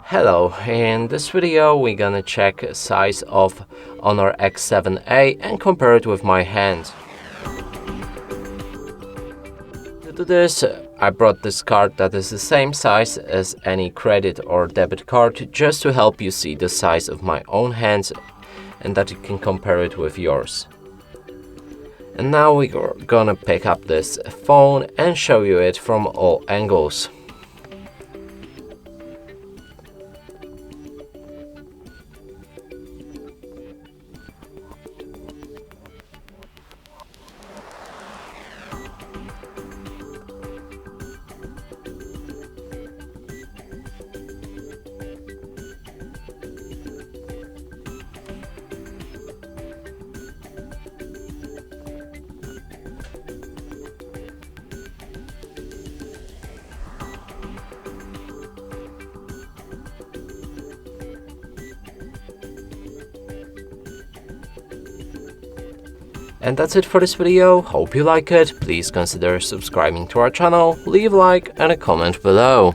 Hello, in this video we're gonna check size of HONOR X7A and compare it with my hand. To do this, I brought this card that is the same size as any credit or debit card just to help you see the size of my own hand and that you can compare it with yours. And now we're gonna pick up this phone and show you it from all angles. And that's it for this video. Hope you like it. Please consider subscribing to our channel, leave a like and a comment below.